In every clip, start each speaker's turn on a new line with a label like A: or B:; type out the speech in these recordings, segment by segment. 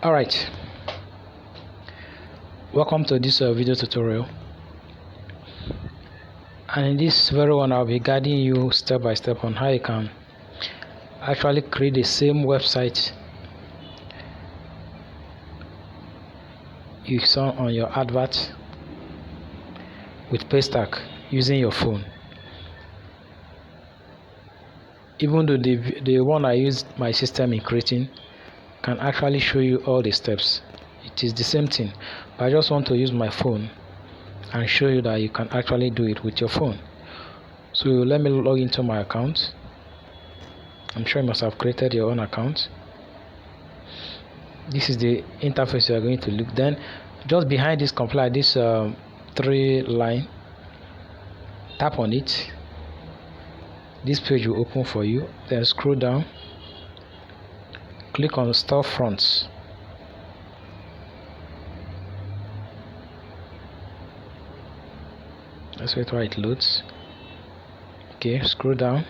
A: Alright, welcome to this video tutorial, and in this very one I'll be guiding you step by step on how you can actually create the same website you saw on your advert with Paystack using your phone. Even though the one I used my system in creating can actually show you all the steps, it is the same thing, but I just want to use my phone and show you that you can actually do it with your phone. So let me log into my account. I'm sure you must have created your own account. This is the interface you are going to look. Then just behind this comply, this 3 line, tap on it. This page will open for you. Then scroll down, click on Storefront. Let's wait while it loads. Okay, scroll down.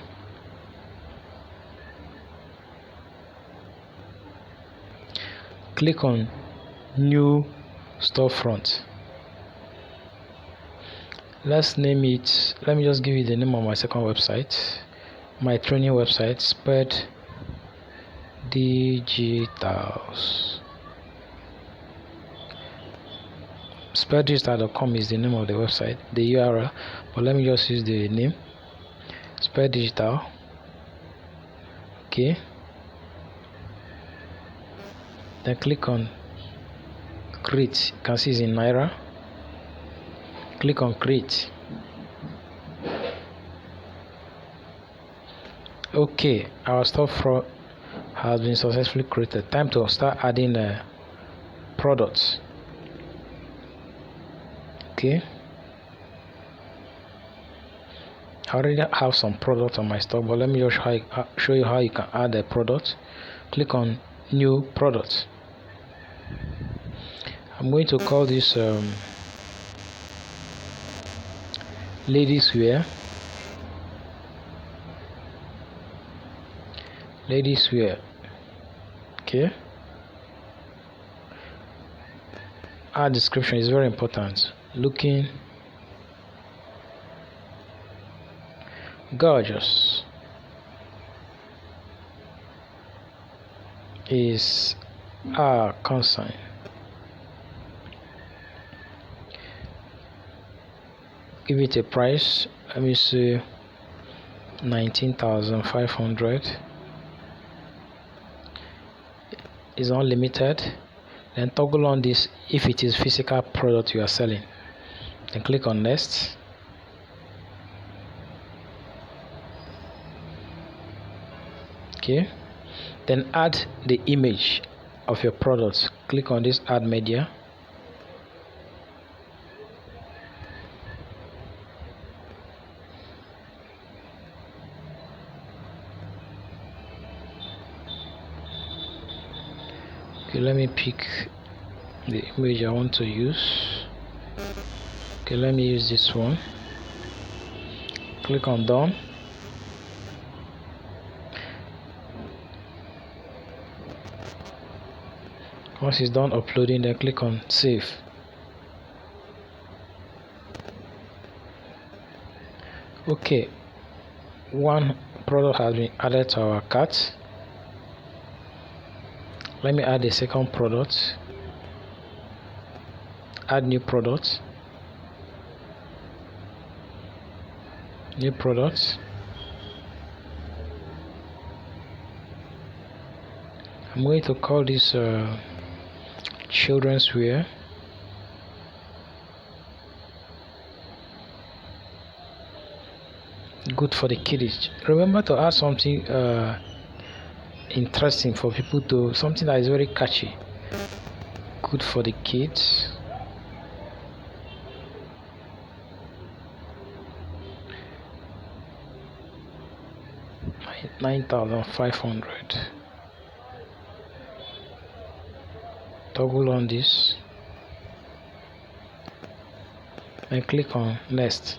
A: Click on New Storefront. Let's name it. Let me just give you the name of my second website, my training website, Spread Digitals. Spreaddigital.com is the name of the website, the URL, but let me just use the name, Spread Digital. Okay, then click on create. You can see it's in Naira. Click on create. Okay, our storefront has been successfully created. Time to start adding products. Okay, I already have some products on my stock, but let me just show you how you can add a product. Click on new product. I'm going to call this ladies wear. Ladies wear. Okay, our description is very important. Looking gorgeous is our concern. Give it a price. Let me see, 19,500 is unlimited. Then toggle on this if it is physical product you are selling. Then click on next. Okay, then add the image of your product. Click on this add media. Okay, let me pick the image I want to use. Okay, let me use this one. Click on done. Once it's done uploading, then click on save. Okay, one product has been added to our cart. Let me add a second product. Add new product. New product. I'm going to call this children's wear. Good for the kids. Remember to add something interesting for people to, something that is very catchy. Good for the kids. $9,500. Toggle on this and click on next.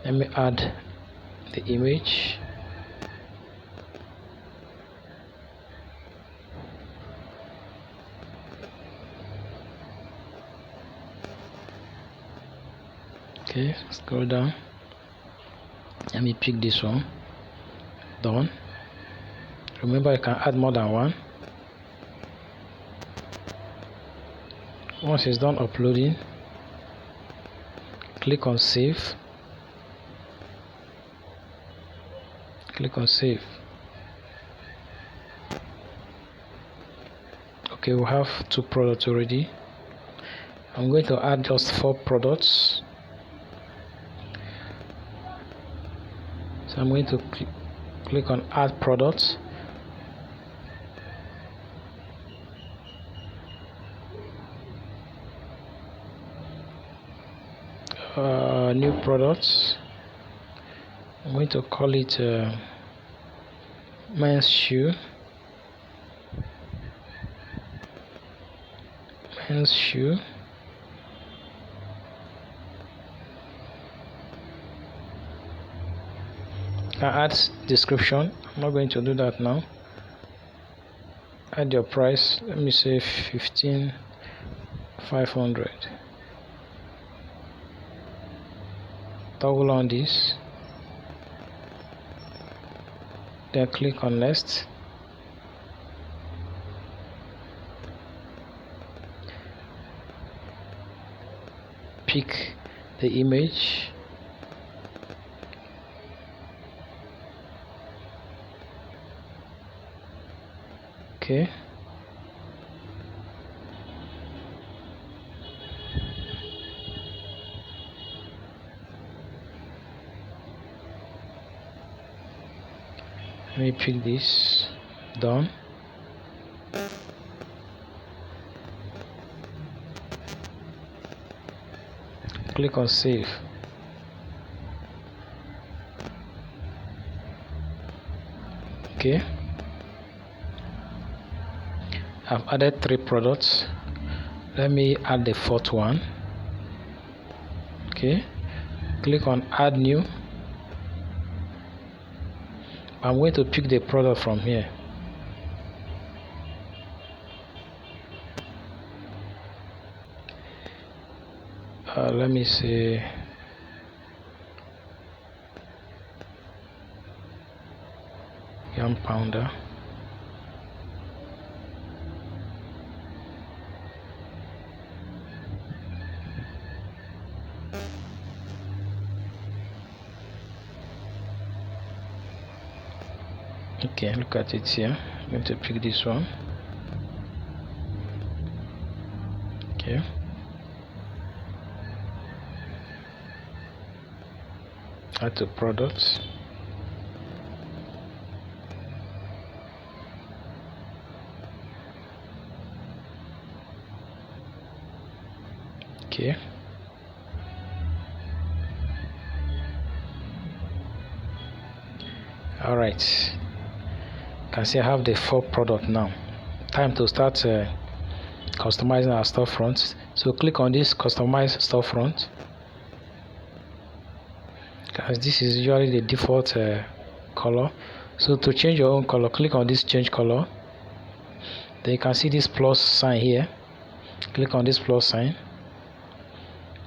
A: Let me add the image. Okay, scroll down. Let me pick this one. Done. Remember, you can add more than one. Once it's done uploading, click on save. Click on save. Okay, we have 2 products already. I'm going to add just 4 products. So I'm going to click on add products. New products. I'm going to call it men's shoe. Men's shoe. Can add description. I'm not going to do that now. Add your price. Let me say 15,500. Toggle on this. Then click on next. Pick the image. Okay. Let me pick this. Done. Click on save. Okay. I've added 3 products. Let me add the 4th one. Okay. Click on add new. I'm going to pick the product from here. Let me say yam pounder. Okay, look at it here. I'm going to pick this one. Okay. Add to products. Okay. All right. You can see I have the 4 product now. Time to start customizing our storefront. So click on this customize storefront. As this is usually the default color. So to change your own color, click on this change color. Then you can see this plus sign here. Click on this plus sign.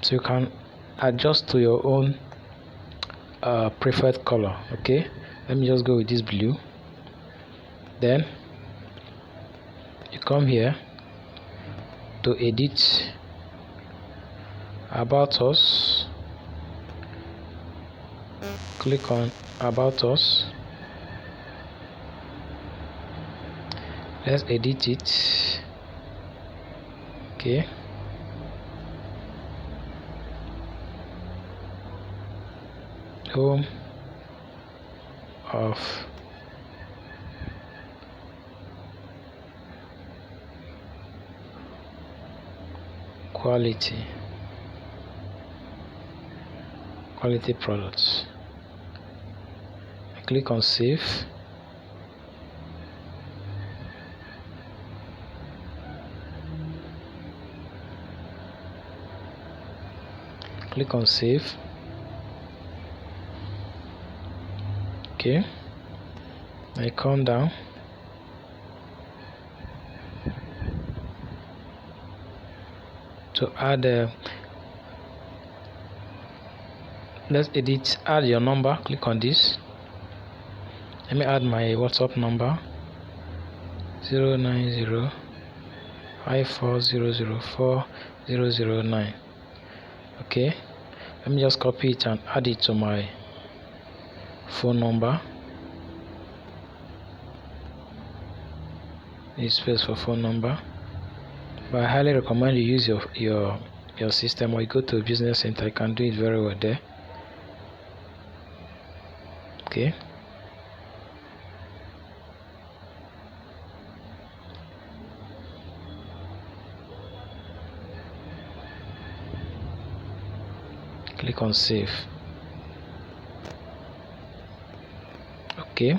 A: So you can adjust to your own preferred color. Okay, let me just go with this blue. Then you come here to edit about us. Click on about us. Let's edit it. Okay. Home of quality products. Click on save. Click on save. Okay, I come down. To add let's edit. Add your number. Click on this. Let me add my WhatsApp number 09054004009. Okay, let me just copy it and add it to my phone number. This space for phone number. But I highly recommend you use your system, or you go to a business center. You can do it very well there. Okay. Click on save. Okay.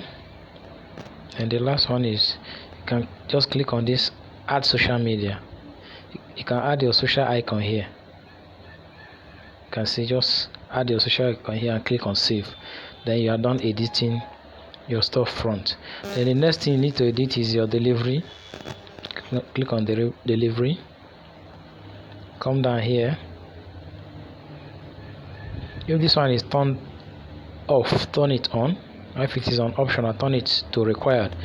A: And the last one is, you can just click on this add social media. You can add your social icon here. You can see, just add your social icon here and click on save. Then you are done editing your storefront. Then the next thing you need to edit is your delivery. Click on the delivery. Come down here. If this one is turned off, turn it on. If it is on optional, turn it to required.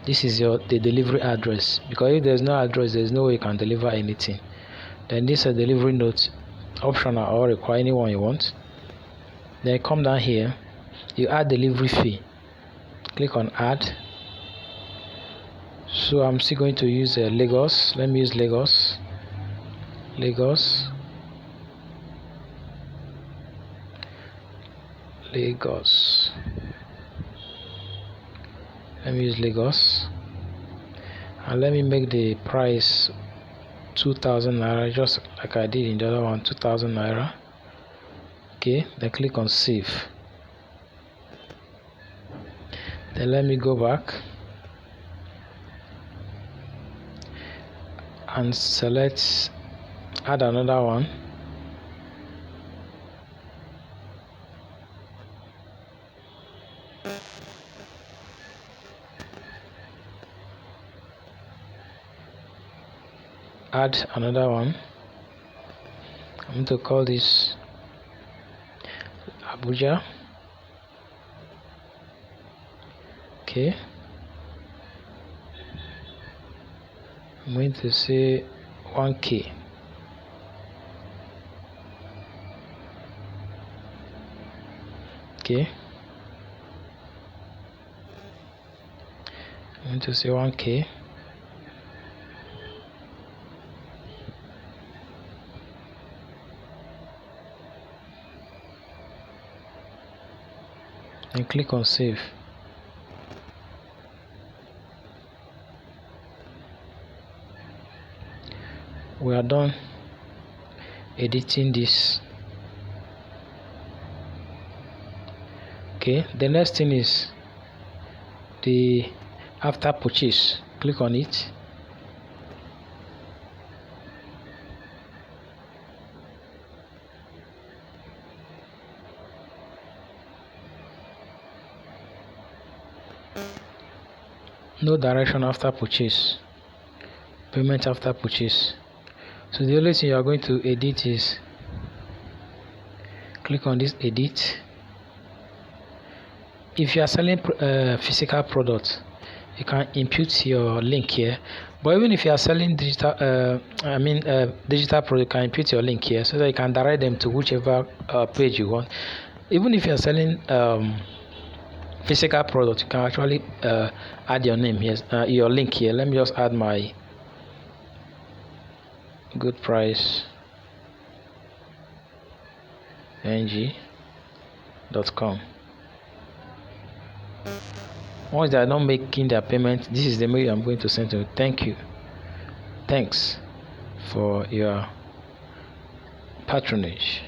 A: This is the delivery address, because if there's no address, there's no way you can deliver anything. Then this is a delivery note, optional or require, anyone you want. Then come down here, you add delivery fee. Click on add. So I'm still going to use Lagos. Let me use Lagos. Lagos. Let me use Lagos, and let me make the price 2,000 naira, just like I did in the other one, 2,000 naira. Okay, then click on save. Then let me go back and select add another one. Add another one. I'm going to call this Abuja. Okay, I'm going to say 1K. Okay, I'm going to say 1K. And click on save. We are done editing this. Okay, the next thing is the after purchase. Click on it. No direction after purchase, payment after purchase. So the only thing you are going to edit is click on this edit. If you are selling physical products, you can input your link here. But even if you are selling digital, digital product, you can input your link here so that you can direct them to whichever page you want. Even if you are selling physical product, you can actually add your name here, your link here. Let me just add my good price ng.com. Once they are not making their payment, this is the mail I'm going to send to you. Thank you. Thanks for your patronage.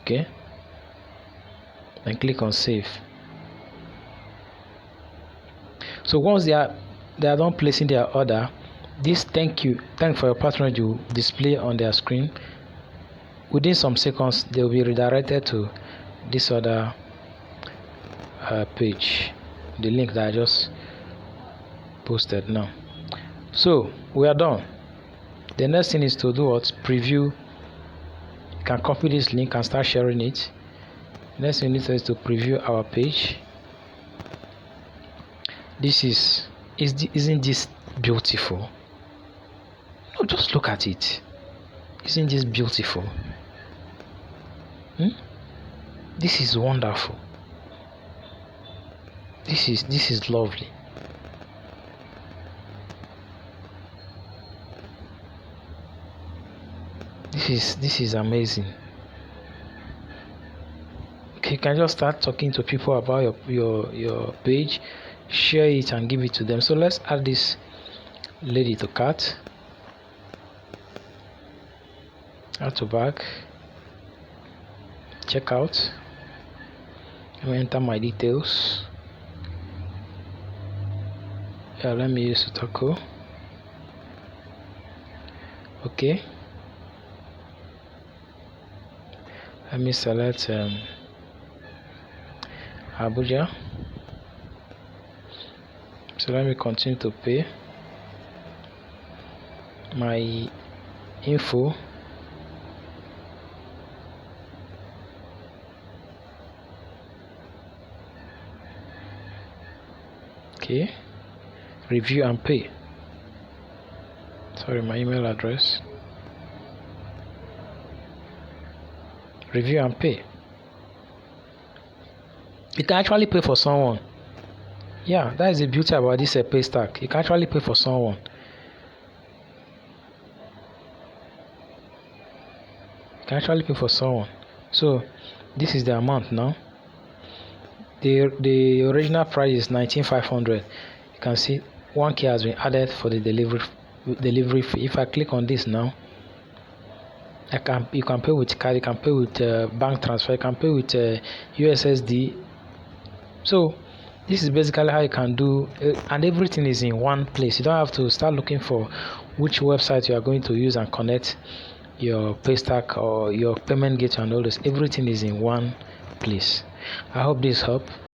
A: Okay, and click on save. So once they are done placing their order, this thanks for your patronage will display on their screen. Within some seconds, they will be redirected to this other page, the link that I just posted now. So we are done. The next thing is to do what? Preview. You can copy this link and start sharing it. Next thing we need to do is to preview our page. Isn't this beautiful? No, just look at it. Isn't this beautiful? This is wonderful. This is lovely. This is amazing. Okay, you can just start talking to people about your page, share it and give it to them. So let's add this lady to cart. Add to bag. Checkout. Let me enter my details. Yeah, let me use taco. Okay. Let me select Abuja. So let me continue to pay. My info. Okay. Review and pay. Sorry, my email address. Review and pay. You can actually pay for someone. Yeah, that is the beauty about this Paystack. You can actually pay for someone. You can actually pay for someone. So this is the amount now. The original price is 19,500. You can see 1K has been added for the delivery fee. If I click on this now, you can pay with card, you can pay with bank transfer, you can pay with USSD. So this is basically how you can do and everything is in one place. You don't have to start looking for which website you are going to use and connect your Paystack or your payment gateway and all this. Everything is in one place. I hope this helped.